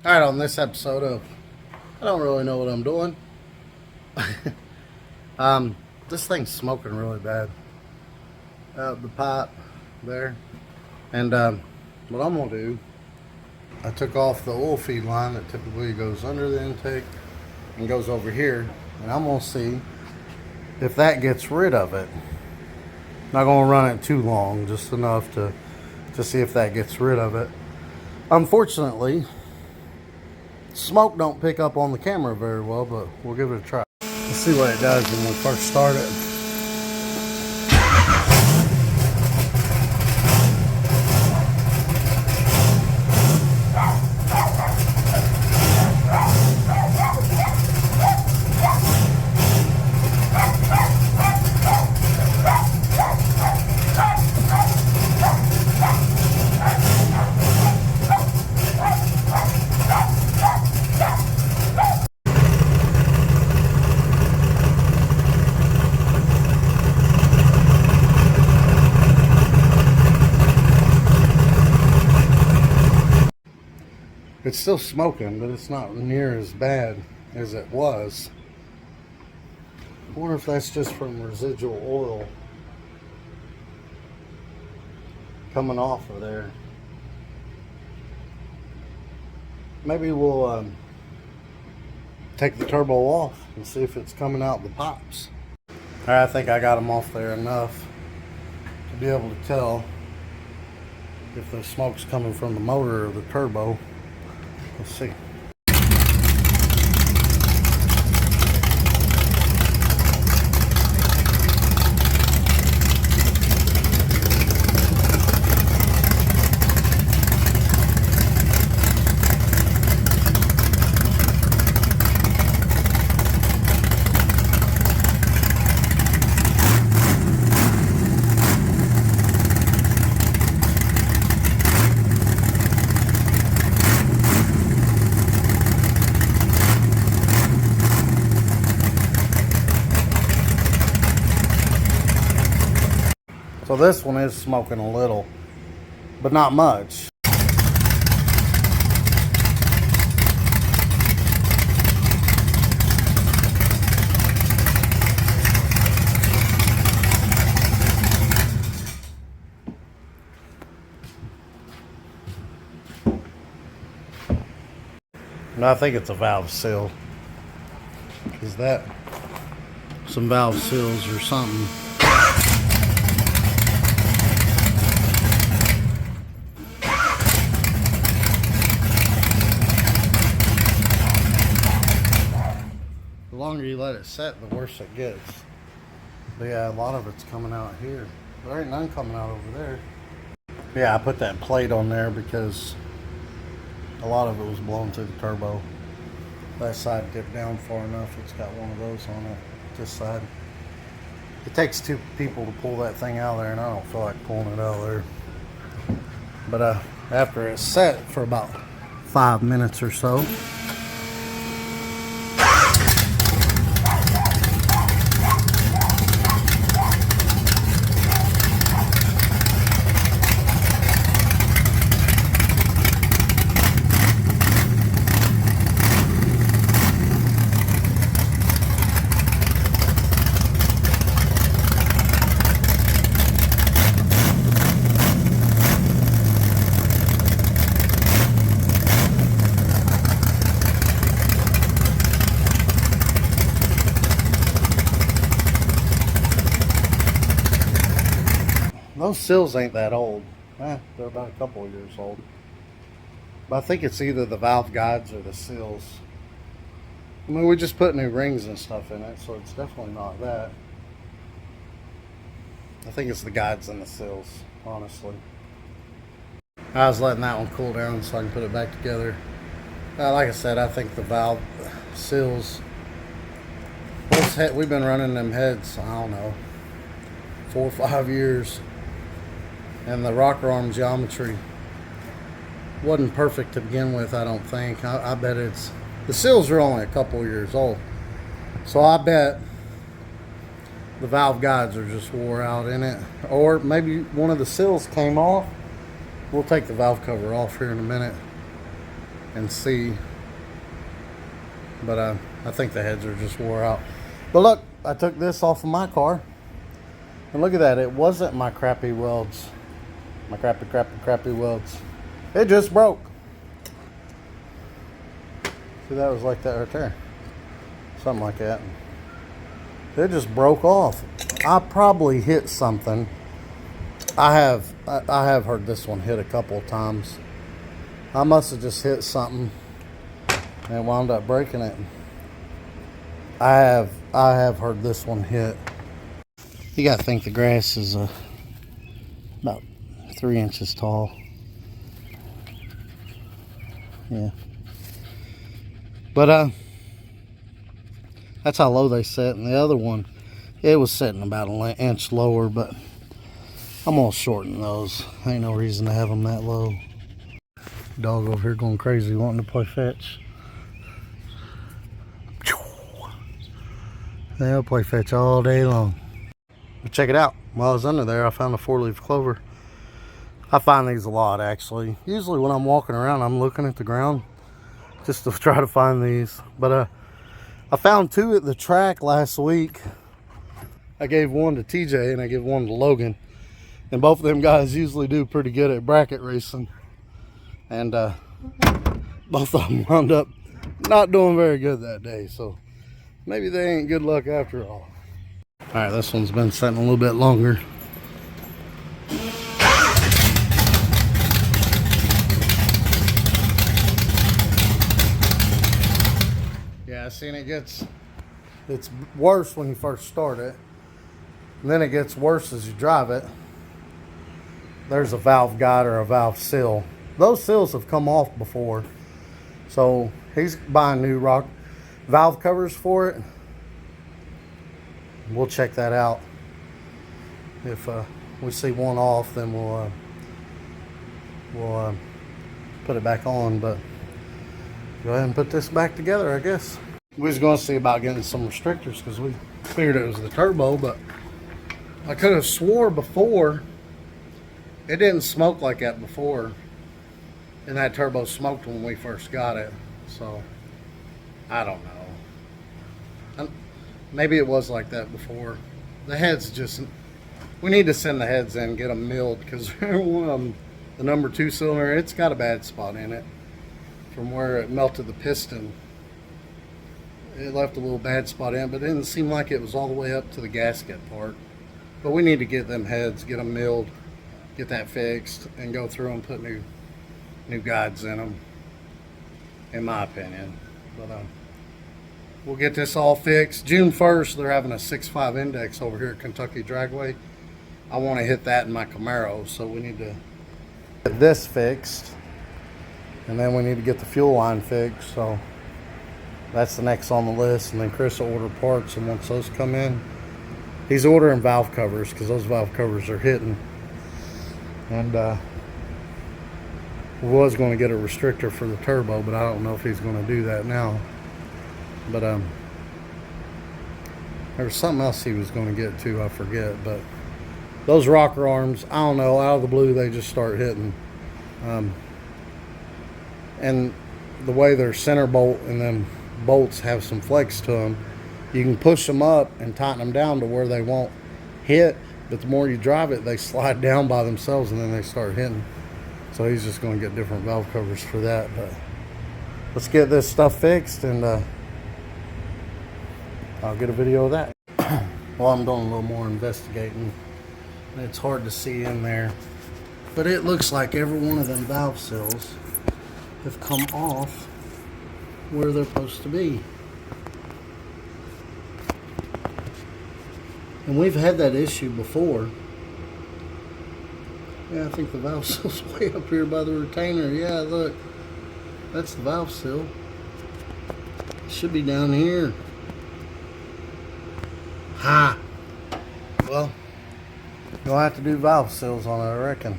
Alright, on this episode of I don't really know what I'm doing. This thing's smoking really bad out the pipe there. And what I'm gonna do, I took off the oil feed line that typically goes under the intake and goes over here, and I'm gonna see if that gets rid of it. Not gonna run it too long, just enough to see if that gets rid of it. Unfortunately, smoke don't pick up on the camera very well, but we'll give it a try. Let's see what it does when we first start it. It's still smoking, but it's not near as bad as it was. I wonder if that's just from residual oil coming off of there. Maybe we'll take the turbo off and see if it's coming out the pipes. Alright, I think I got them off there enough to be able to tell if the smoke's coming from the motor or the turbo. Let's see. So this one is smoking a little, but not much. And I think it's a valve seal. Is that some valve seals or something? The longer you let it set, the worse it gets. But yeah, a lot of it's coming out here. There ain't none coming out over there. Yeah, I put that plate on there because a lot of it was blown through the turbo. That side dipped down far enough, it's got one of those on it, this side. It takes two people to pull that thing out of there, and I don't feel like pulling it out of there. But after it's set for about 5 minutes or so, those seals ain't that old. They're about a couple of years old. But I think it's either the valve guides or the seals. I mean, we just put new rings and stuff in it, so it's definitely not that. I think it's the guides and the seals, honestly. I was letting that one cool down so I can put it back together. Like I said, I think the valve seals, we've been running them heads, I don't know, 4 or 5 years. And the rocker arm geometry wasn't perfect to begin with, I don't think. I bet the seals are only a couple years old. So I bet the valve guides are just wore out in it. Or maybe one of the seals came off. We'll take the valve cover off here in a minute. and see. But I think the heads are just wore out. But look, I took this off of my car. And look at that. It wasn't my crappy welds. My crappy welds. It just broke. See, that was like that right there. Something like that. It just broke off. I probably hit something. I have heard this one hit a couple of times. I must have just hit something and wound up breaking it. I have heard this one hit. You gotta think the grass is about 3 inches tall. Yeah. But that's how low they set. And the other one, it was sitting about an inch lower, but I'm gonna shorten those. Ain't no reason to have them that low. Dog over here going crazy wanting to play fetch. They'll play fetch all day long. But check it out. While I was under there, I found a 4-leaf clover. I find these a lot, actually. Usually when I'm walking around, I'm looking at the ground just to try to find these. But I found 2 at the track last week. I gave one to TJ and I gave one to Logan. And both of them guys usually do pretty good at bracket racing. And both of them wound up not doing very good that day. So maybe they ain't good luck after all. Alright, this one's been sitting a little bit longer. Yeah, I seen it's worse when you first start it. And then it gets worse as you drive it. There's a valve guide or a valve seal. Those seals have come off before. So he's buying new valve covers for it. We'll check that out. If we see one off, then we'll put it back on. But go ahead and put this back together, I guess. We was going to see about getting some restrictors because we figured it was the turbo, but I could have swore before it didn't smoke like that before, and that turbo smoked when we first got it. So I don't know. Maybe it was like that before. The heads just, we need to send the heads in, get them milled, because the number 2 cylinder, it's got a bad spot in it. From where it melted the piston, it left a little bad spot in, but it didn't seem like it was all the way up to the gasket part. But we need to get them heads, get them milled, get that fixed, and go through and put new guides in them, in my opinion. But we'll get this all fixed. June 1st, they're having a 6.5 index over here at Kentucky Dragway. I want to hit that in my Camaro, so we need to get this fixed. And then we need to get the fuel line fixed, so that's the next on the list. And then Chris will order parts, and once those come in, he's ordering valve covers because those valve covers are hitting. And was going to get a restrictor for the turbo, but I don't know if he's going to do that now. But there was something else he was going to get too, I forget. But those rocker arms, I don't know, out of the blue they just start hitting. And the way their center bolt and them bolts have some flex to them, you can push them up and tighten them down to where they won't hit, but the more you drive it, they slide down by themselves and then they start hitting. So he's just going to get different valve covers for that. But let's get this stuff fixed, and I'll get a video of that. Well, I'm doing a little more investigating. It's hard to see in there, but it looks like every one of them valve seals have come off where they're supposed to be. And we've had that issue before. Yeah, I think the valve seal's way up here by the retainer. Yeah, look. That's the valve seal. It should be down here. Ha! Well, you'll have to do valve seals on it, I reckon.